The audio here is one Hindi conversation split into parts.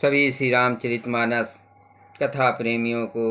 सभी श्री रामचरितमानस कथा प्रेमियों को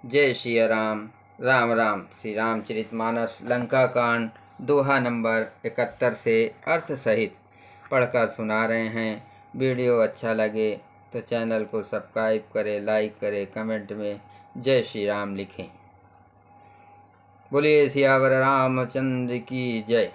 जय श्री राम। राम राम। श्री रामचरितमानस लंका कांड दोहा नंबर 71 से अर्थ सहित पढ़कर सुना रहे हैं। वीडियो अच्छा लगे तो चैनल को सब्सक्राइब करें, लाइक करें, कमेंट में जय श्री राम लिखें। बोलिए सियावर रामचंद्र की जय।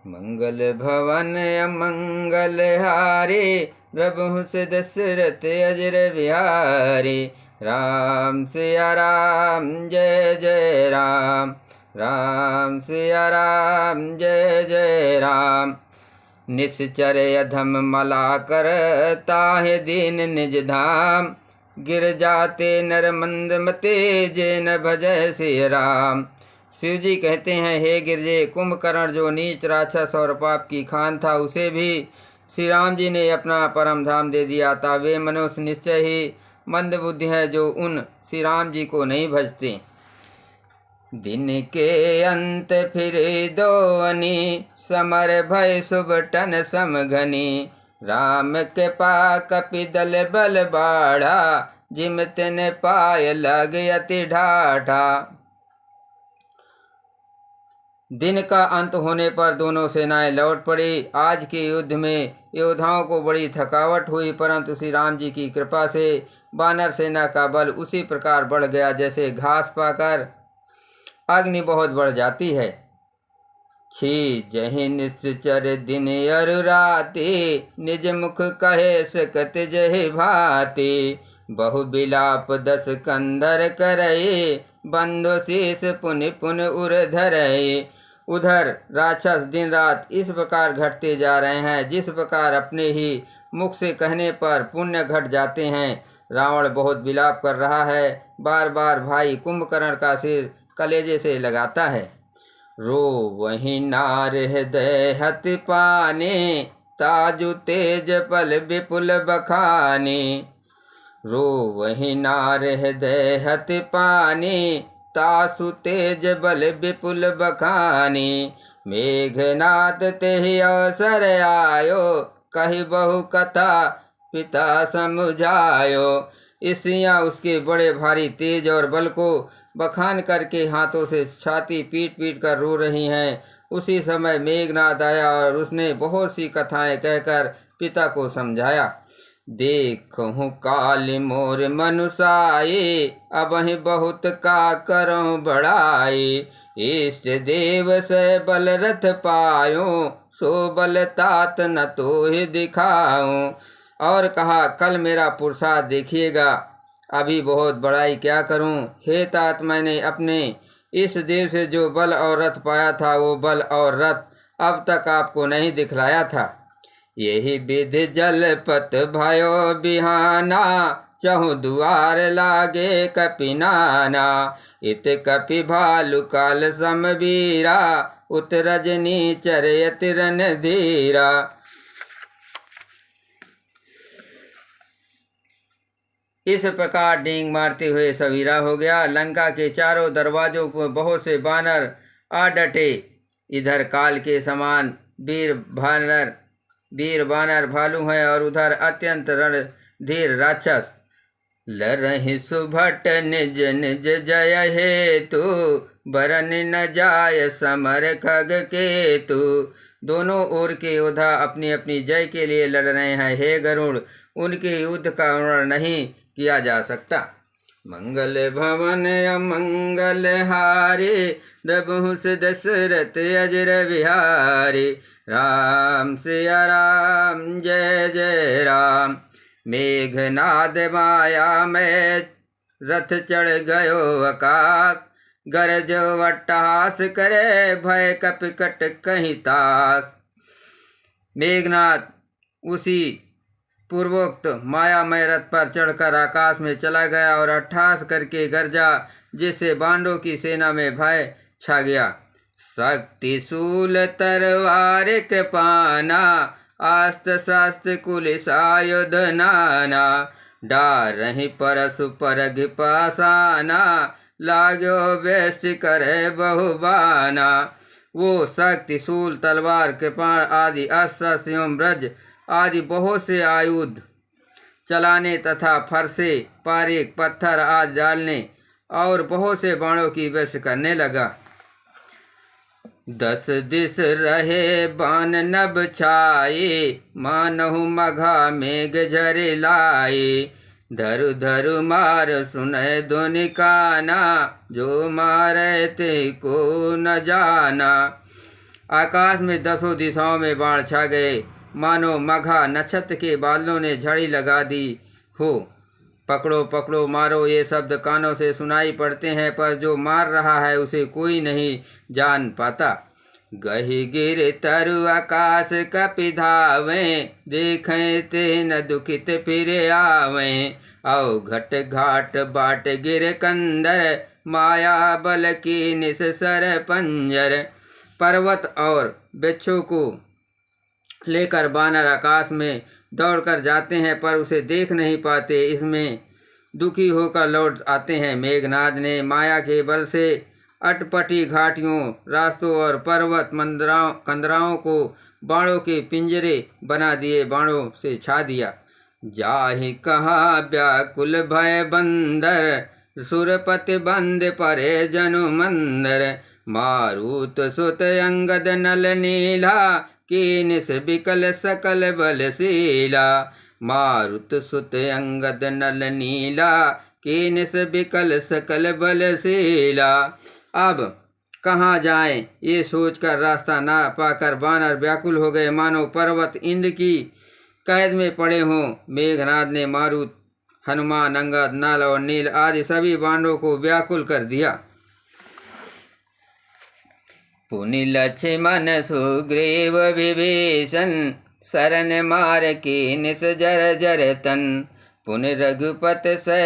मंगल भवन अमंगल हारे, प्रभु से दशरथ अजर बिहारी। राम सिया राम जय जय राम, राम सिया राम जय जय राम। निश्चर अधम मला कर ताहे दीन निज धाम, गिर जाते नर मंद मते जे न भजय सिया राम। शिव जी कहते हैं, हे गिरजे, कुंभकर्ण जो नीच राक्षस और पाप की खान था, उसे भी श्री राम जी ने अपना परम धाम दे दिया था। वे मनुष्य निश्चय ही मंद बुद्धि है जो उन श्री राम जी को नहीं भजते। दिन के अंत फिर दो अनी, समर भय शुभ टन समघनी। राम के पा कपि दल बल बाढ़ा, जिम तिन पाय लग अति ढाठा। दिन का अंत होने पर दोनों सेनाएं लौट पड़ी। आज के युद्ध में योद्धाओं को बड़ी थकावट हुई, परंतु श्री राम जी की कृपा से वानर सेना का बल उसी प्रकार बढ़ गया जैसे घास पाकर अग्नि बहुत बढ़ जाती है। छी जहि निश्चर दिन अरु राति, निज मुख कहे सकत जहि भाति। बहु बिलाप दस कंधर करई, बंधु शीस पुनि पुन उर धरई। उधर राक्षस दिन रात इस प्रकार घटते जा रहे हैं जिस प्रकार अपने ही मुख से कहने पर पुण्य घट जाते हैं। रावण बहुत विलाप कर रहा है, बार बार भाई कुंभकर्ण का सिर कलेजे से लगाता है। रो वही नार हृदय हति पाने, ताजु तेज पल विपुल बखाने। रो वही नार हृदय हति पाने, तासु तेज बल विपुल बखानी। मेघनाथ तेहि अवसर आयो, कही बहु कथा पिता समझायो। स्त्रियाँ उसके बड़े भारी तेज और बल को बखान करके हाथों से छाती पीट पीट कर रो रही हैं। उसी समय मेघनाथ आया और उसने बहुत सी कथाएं कहकर पिता को समझाया। देखूँ काल मोर मनुषाए, अबहि बहुत का करूँ बढ़ाई। इष्ट देव से बल रथ पायो, सो बल तात न तो ही दिखाऊं। और कहा, कल मेरा पुरुषार्थ देखिएगा, अभी बहुत बड़ाई क्या करूं। हे तात, मैंने अपने इस देव से जो बल और रथ पाया था, वो बल और रथ अब तक आपको नहीं दिखलाया था। यही विधि जलपत भयो बिहाना, चहु दुआर लागे कपि नाना। इत कपि भालु काल समबीरा, उत रजनी चरयत रणधीरा। इस प्रकार डींग मारते हुए सवेरा हो गया। लंका के चारों दरवाजों पर बहुत से बानर आ डटे। इधर काल के समान वीर बानर भालू हैं और उधर अत्यंत रणधीर राक्षस। लरहि सुभट निज निज जय हेतु, बरन न जाय समर खग केतु। दोनों ओर के योद्धा अपनी अपनी जय के लिए लड़ रहे हैं। हे गरुड़, उनके युद्ध का वर्णन नहीं किया जा सकता। मंगल भवन अमंगल हारे, प्रभु से दशरथ अजर बिहारी। राम सिया राम जय जय राम। मेघनाद माया में रथ चढ़ गयो आकाश, गरज अट्टहास करे भय कपिकट कहीं तास। मेघनाद उसी पूर्वोक्त मायामय रथ पर चढ़कर आकाश में चला गया और अट्टहास करके गरजा, जिससे बांडों की सेना में भय छा गया। शक्ति शूल तरवार कृपाना, आस्त्र शास्त्र कुलिस आयुध नाना। डारहि परशु परघ पासाना, लाग्यो व्यष्टि करे बहुबाना। वो शक्ति शूल तलवार कृपाण आदि अस्त्र एवं ब्रज आदि बहुत से आयुध चलाने तथा फरसे, पारिक, पत्थर आदि डालने और बहुत से बाणों की वृष्टि करने लगा। 10 दिस रहे बाण नभ छाए, मानहु मघा मेघ झरे लाए। धरु धरु मार सुनय धुनि काना, जो मारे ते को न जाना। आकाश में 10 दिशाओं में बाण छा गए, मानो मघा नक्षत्र के बादलों ने झड़ी लगा दी हो। पकड़ो पकड़ो मारो ये शब्द कानों से सुनाई पड़ते हैं, पर जो मार रहा है उसे कोई नहीं जान पाता। गही गिर तरु आकाश कपि धावें, देखें ते न दुखित फिर आवें। औ घट घाट बाट गिर कंदर, माया बल की निसर पंजर। पर्वत और वृक्षों को लेकर बानर आकाश में दौड़कर जाते हैं, पर उसे देख नहीं पाते। इसमें दुखी होकर लौट आते हैं। मेघनाद ने माया के बल से अटपटी घाटियों, रास्तों और पर्वत कंदराओं को बाणों के पिंजरे बना दिए, बाणों से छा दिया। जाहि कहाँ व्याकुल भय बंदर, सुरपति बंद परे जनु मंदर। मारुत सुत अंगद नल नीला, कीनिस बिकल सकल बलशीला। मारुत सुत अंगद नल नीला, कीनिस बिकल सकल बलशीला। अब कहाँ जाएं ये सोचकर रास्ता ना पाकर बानर व्याकुल हो गए, मानो पर्वत इंद्र की कैद में पड़े हों। मेघनाद ने मारुत, हनुमान, अंगद, नल और नील आदि सभी बाणों को व्याकुल कर दिया। पुनि लक्ष्मण सुग्रीव विभीषण, शरण मार की निस जर जर तन। पुनि रघुपत से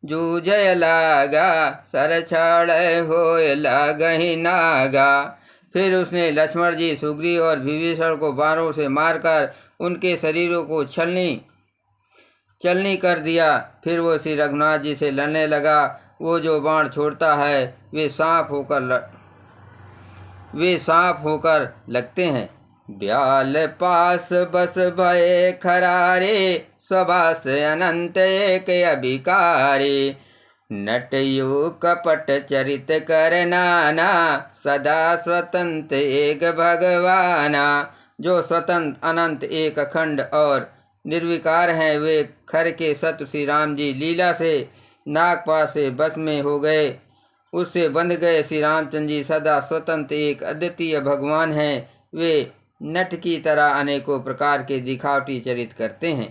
जूझय लागा, सर छाड़ होय लागहि नागा। फिर उसने लक्ष्मण जी, सुग्रीव और विभीषण को बाणों से मारकर उनके शरीरों को चलनी कर दिया। फिर वो श्री रघुनाथ जी से लड़ने लगा। वो जो बाण छोड़ता है वे सांप होकर लगते हैं। ब्याल पास बस भय खरारे, स्वभास अनंत एक अभिकारी। नटयु कपट चरित कर नाना, सदा स्वतंत्र एक भगवाना। जो स्वतंत्र, अनंत, एक अखंड और निर्विकार हैं, वे खर के सत्य श्री राम जी लीला से नागपाश से बस में हो गए, उससे बंध गए। श्री रामचंद्र जी सदा स्वतंत्र एक अद्वितीय भगवान हैं। वे नट की तरह अनेकों प्रकार के दिखावटी चरित करते हैं।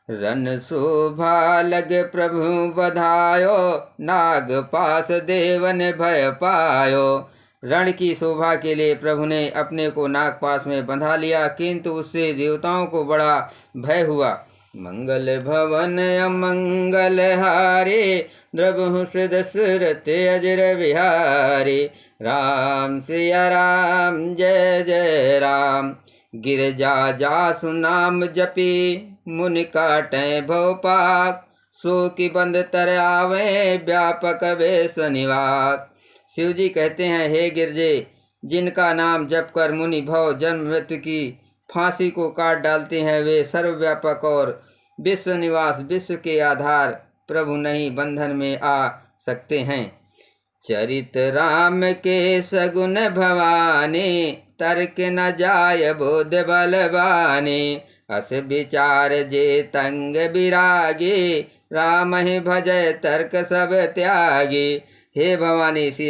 रन शोभा लग प्रभु बधायो, नाग पास देवन भय पायो। रण की शोभा के लिए प्रभु ने अपने को नागपाश में बंधा लिया, किंतु उससे देवताओं को बड़ा भय हुआ। मंगल भवन अमंगल हारे, द्रवहु से दशरथ अजर बिहारी। राम सिया राम जय जय राम, गिरजा जासु नाम जपी। मुनि काटे भव पाप, सो की बंद तर आवे, व्यापक वेश निवास। शिव जी कहते हैं, हे गिरजे, जिनका नाम जप कर मुनि भव जन्म मृत्यु की फांसी को काट डालते हैं, वे सर्वव्यापक और विश्व निवास, विश्व के आधार प्रभु नहीं बंधन में आ सकते हैं। चरित राम के सगुन भवानी, तर्क न जाय बोध बलवानी। अस विचार जे तंग विरागी, राम ही भजय तर्क सब त्यागी। हे भवानी श्री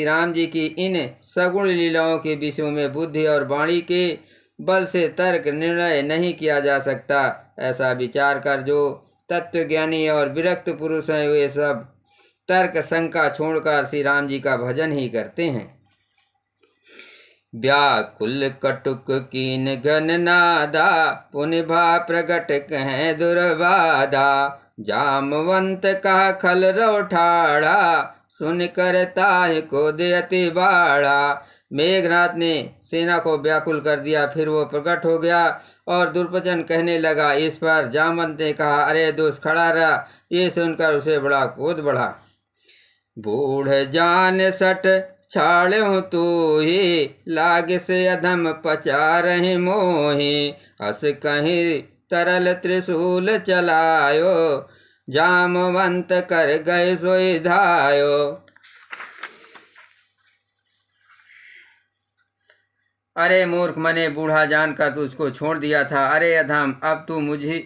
राम जी की इन सगुण लीलाओं के विषयों में बुद्धि और वाणी के बल से तर्क निर्णय नहीं किया जा सकता। ऐसा विचार कर जो तत्वज्ञानी और विरक्त पुरुष हैं, वे सब तर्क शंका छोड़कर श्री राम जी का भजन ही करते हैं। व्याकुल कटुक कीन घन नादा, पुनि भा प्रगट कहें दुर्वादा। जामवंत का खल रो ठाड़ा, सुन कर ताहि को देति बाड़ा। मेघनाथ ने सेना को व्याकुल कर दिया, फिर वो प्रकट हो गया और दुर्वचन कहने लगा। इस पर जामवंत ने कहा, अरे दोस्त खड़ा रहा। ये सुनकर उसे बड़ा क्रोध बढ़ा। बूढ़ जान सट छाड़ो तू ही, लाग से अधम पचा रहे मोही। अस कहीं तरल त्रिशूल चलायो, जामवंत कर गए सोई धायो। अरे मूर्ख, मैंने बूढ़ा जानकर तुझको छोड़ दिया था। अरे अधम, अब तू मुझे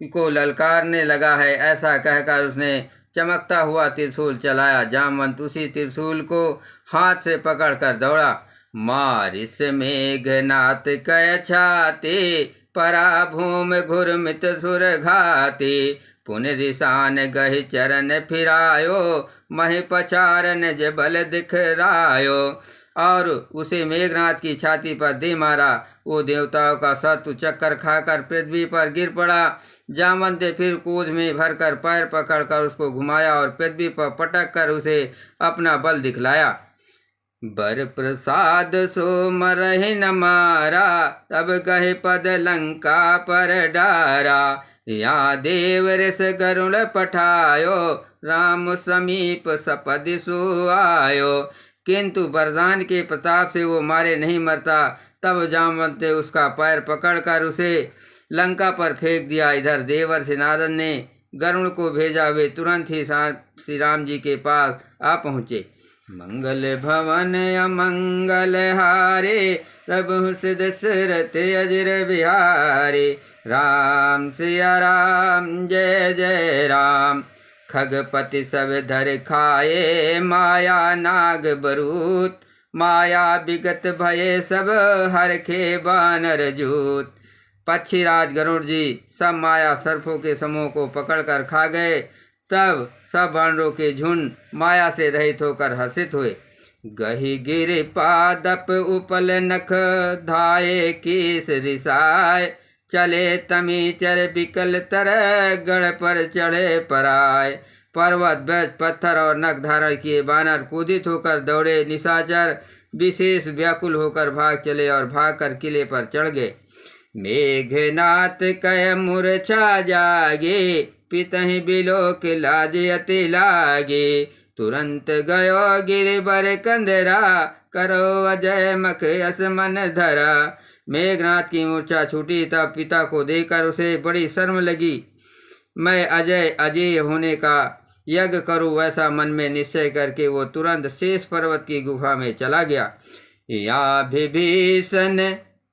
को ललकारने लगा है। ऐसा कहकर उसने चमकता हुआ त्रिशूल चलाया। जामवंत उसी त्रिशूल को हाथ से पकड़कर दौड़ा। मारिस मेघनाथ कय छाते, पराभूम घुरमित सुर घाते। पुनरिसान गहि चरण फिरायो, महि पछारन जबल दिखरायो। और उसे मेघनाथ की छाती पर दे मारा। वो देवताओं का शत्रु चक्कर खाकर पृथ्वी पर गिर पड़ा। जामवंत ने फिर कूद में भरकर पैर पकड़कर उसको घुमाया और पृथ्वी पर पटक कर उसे अपना बल दिखलाया। बर प्रसाद सो मरहि न मारा, तब कहे पद लंका पर डारा। या देव ऋष गरुण पठायो, राम समीप सपदि सु आयो। किंतु वरदान के प्रताप से वो मारे नहीं मरता। तब जामवंत ने उसका पैर पकड़कर उसे लंका पर फेंक दिया। इधर देवर्षि नारद ने गरुड़ को भेजा। वे तुरंत ही श्री राम जी के पास आ पहुँचे। मंगल भवन अमंगल हारे, प्रभु सिद्ध दशरथ अजर बिहारे। राम सिया राम जय जय राम, खगपति सब धर खाए। माया नाग बरूत, माया विगत भये सब हरखे बानर जूत। पक्षीराज गरुड़ जी सब माया सर्पों के समूह को पकड़कर खा गए। तब सब बानरों के झुंड माया से रहित होकर हर्षित हुए। गहि गिर पादप उपल नख, धाये कीस रिसाय। चले तमीचर बिकल तर, गढ़ पर चढ़े पराय। पर्वत, बैज, पत्थर और नख धारण किए बानर कूदित होकर दौड़े। निशाचर विशेष व्याकुल होकर भाग चले और भागकर किले पर चढ़ गए। मेघनाथ कय मूर्छा जागे, पितहि बिलोक लाज अति लागे। तुरंत गयो गिरिबर कंदरा, करो अजय मख यस मन धरा। मेघनाथ की मूर्छा छूटी। तब पिता को देखकर उसे बड़ी शर्म लगी। मैं अजय होने का यज्ञ करूं, वैसा मन में निश्चय करके वो तुरंत शेष पर्वत की गुफा में चला गया। या विभीषण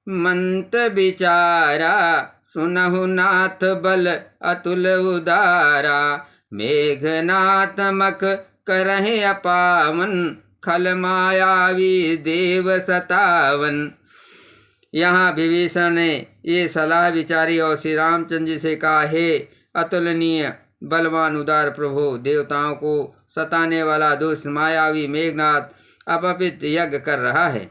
मंत विचारा, सुनहु नाथ बल अतुल उदारा। मेघनाथ मख करहि अपावन, खल मायावी देव सतावन। यहाँ विभीषण ने ये सलाह विचारी और श्री रामचंद्र जी से कहा, हे अतुलनीय बलवान उदार प्रभु, देवताओं को सताने वाला दुष्ट मायावी मेघनाथ अपवित यज्ञ कर रहा है।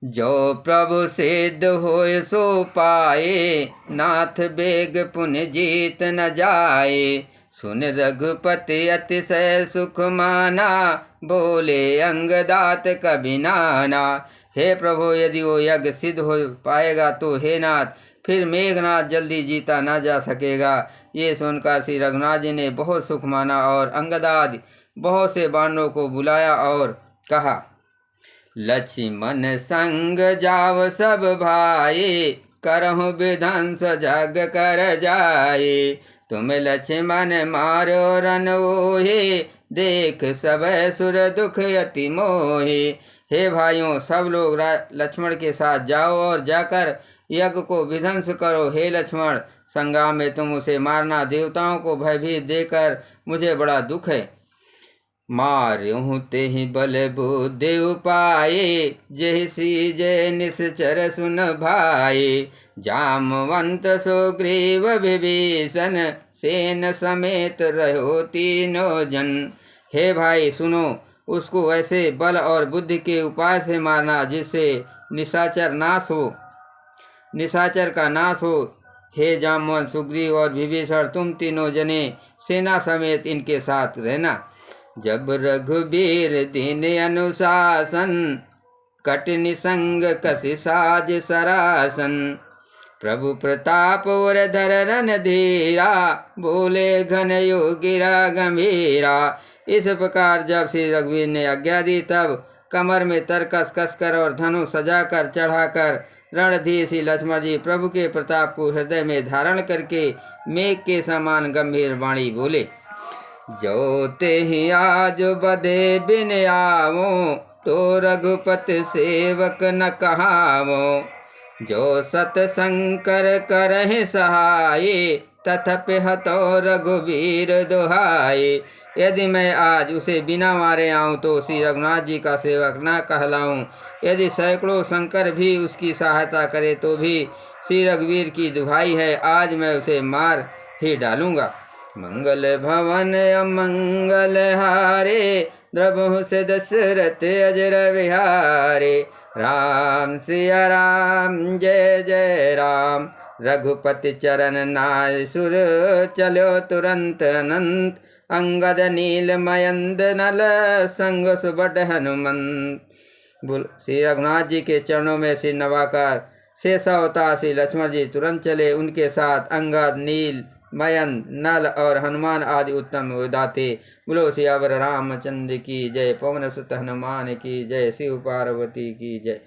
जो प्रभु सिद्ध होय सो पाए, नाथ बेग पुण्य जीत न जाए। सुन रघुपति अतिशय सुख माना, बोले अंगदात कभी नाना। हे प्रभु, यदि वो यज्ञ सिद्ध हो पाएगा तो हे नाथ, फिर मेघनाथ जल्दी जीता ना जा सकेगा। ये सुनकर श्री रघुनाथ जी ने बहुत सुख माना और अंगदादि बहुत से बाणों को बुलाया और कहा, लक्ष्मण संग जाव सब भाई, करहु विध्वंस जग कर जाए। तुम लक्ष्मण मारो रन ओहे, देख सब सुर दुख अति मोहे। हे भाइयों, सब लोग लक्ष्मण के साथ जाओ और जाकर यज्ञ को विध्वंस करो। हे लक्ष्मण, संग्राम में तुम उसे मारना। देवताओं को भयभीत देकर मुझे बड़ा दुख है। मार्युं तेहि बल बुद्धि उपाये, जेहि सीजे निश्चर सुन भाई। जामवंत सुग्रीव विभीषण, सेन समेत रहो तीनों जन। हे भाई सुनो, उसको ऐसे बल और बुद्धि के उपाय से मारना जिससे निशाचर का नाश हो। हे जामवंत, सुग्रीव और विभीषण, तुम तीनों जने सेना समेत इनके साथ रहना। जब रघुबीर दीन अनुशासन, कट निसंग कसी साज सरासन। प्रभु प्रताप और धर रन धीरा, बोले घन योगिरा गंभीरा। इस प्रकार जब श्री रघुवीर ने आज्ञा दी, तब कमर में तरकस कसकर और धनुष सजाकर चढ़ाकर रणधीर श्री लक्ष्मण जी प्रभु के प्रताप को हृदय में धारण करके मेघ के समान गंभीर वाणी बोले, जो ते ही आज बधे बिन आवो, तो रघुपति सेवक न कहावो। जो सतशंकर करहि सहाय, तथापि हतो रघुवीर दुहाई। यदि मैं आज उसे बिना मारे आऊं तो श्री रघुनाथ जी का सेवक न कहलाऊं। यदि सैकड़ों शंकर भी उसकी सहायता करे तो भी श्री रघुवीर की दुहाई है, आज मैं उसे मार ही डालूंगा। मंगल भवन अमंगल हारे, द्रवहु से दशरथ अजर विहारे। राम सिया राम जय जय राम, रघुपति चरण नाय सुर चलो तुरंत अनंत। अंगद नील मयंद नल संग सुबड हनुमंत। श्री रघुनाथ जी के चरणों में सिर नवाकर शेषावतार श्री लक्ष्मण जी तुरंत चले। उनके साथ अंगद, नील, मयंद, नल और हनुमान आदि उत्तम उदाते। बोलो सियावर रामचंद्र की जय, पवन सुत हनुमान की जय, शिव पार्वती की जय।